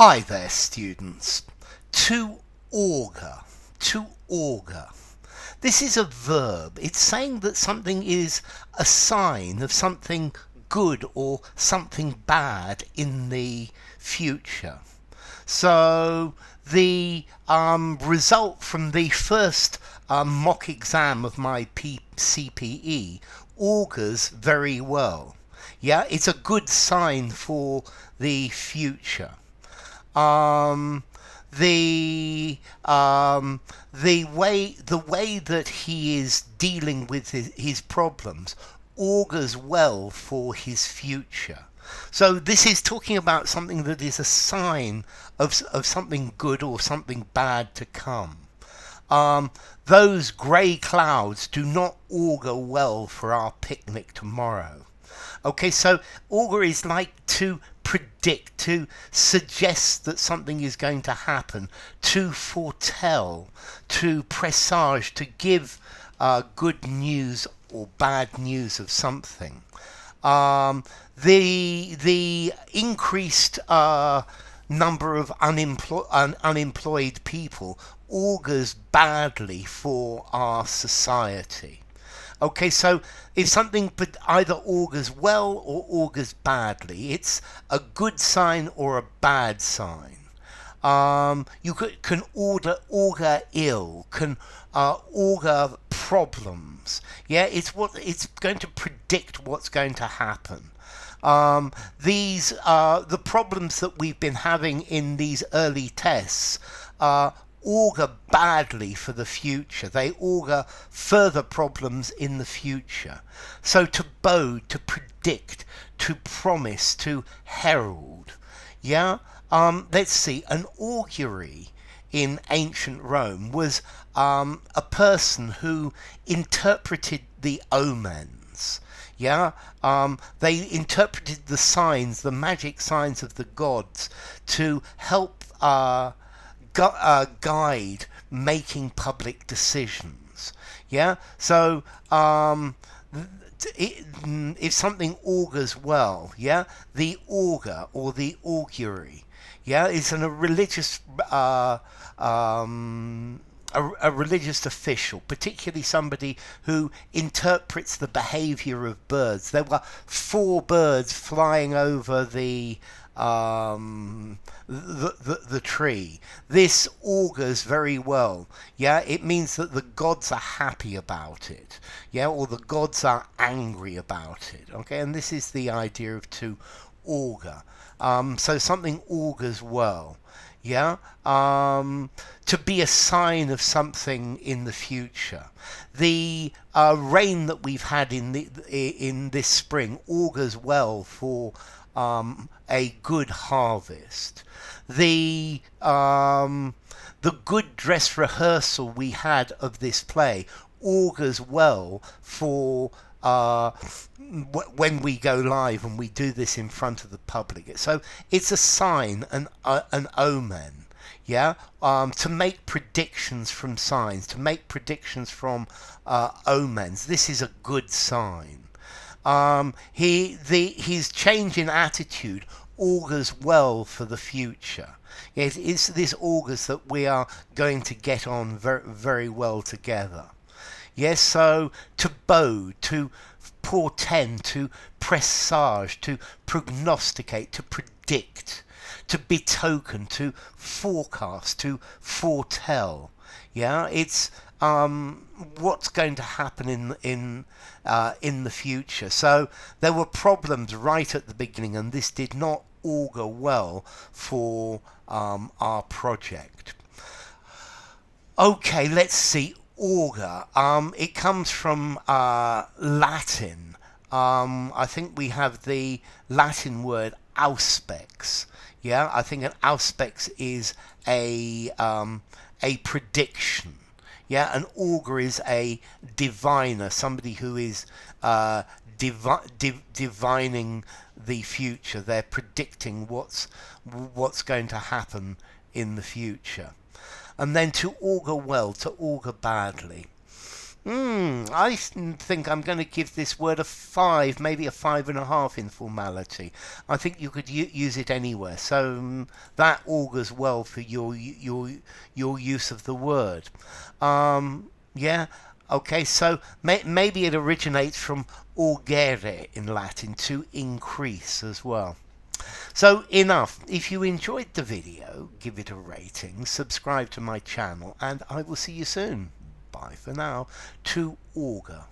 Hi there, students. To augur. To augur. This is a verb. It's saying that something is a sign of something good or something bad in the future. So the result from the first mock exam of my CPE augurs very well. Yeah, it's a good sign for the future. um, the way that he is dealing with his problems augurs well for his future. So this is talking about something that is a sign of something good or something bad to come. Those grey clouds do not augur well for our picnic tomorrow. Okay, so augur is like to predict, to suggest that something is going to happen, to foretell, to presage, to give good news or bad news of something. The increased number of unemployed people augurs badly for our society. Okay, so if something either augurs well or augurs badly, it's a good sign or a bad sign. You can augur ill, can augur problems. Yeah, it's going to predict what's going to happen. The problems that we've been having in these early tests augur badly for the future. They augur further problems in the future. So to bode, to predict, to promise, to herald. Yeah? Let's see. An augury in ancient Rome was a person who interpreted the omens. Yeah, they interpreted the signs, the magic signs of the gods, to help guide making public decisions. Yeah, so if something augurs well, yeah, the augur or the augury, yeah, is a religious a religious official, particularly somebody who interprets the behavior of birds. There were 4 birds flying over the tree. This augurs very well. Yeah, it means that the gods are happy about it. Yeah, or the gods are angry about it. Okay, and this is the idea of to augur. So something augurs well. Yeah, to be a sign of something in the future. The rain that we've had in this spring augurs well for a good harvest. The good dress rehearsal we had of this play augurs well for when we go live and we do this in front of the public. So it's a sign, an omen. Yeah, to make predictions from signs, to make predictions from omens. This is a good sign. His change in attitude augurs well for the future. It's this augurs that we are going to get on very, very well together. Yes, so to bode, to portend, to presage, to prognosticate, to predict, to betoken, to forecast, to foretell. Yeah, it's what's going to happen in the future. So there were problems right at the beginning, and this did not augur well for our project. Okay, let's see. Augur. It comes from Latin. I think we have the Latin word auspex. Yeah, I think an auspex is a prediction. Yeah, an augur is a diviner, somebody who is divining the future. They're predicting what's going to happen in the future. And then to augur well, to augur badly. Think I'm going to give this word a 5, maybe a 5.5 in formality. I think you could use it anywhere, so that augurs well for your use of the word. Yeah. Okay, so maybe it originates from augere in Latin, to increase as well. So enough. If you enjoyed the video, give it a rating, subscribe to my channel, and I will see you soon. Bye for now. To auger.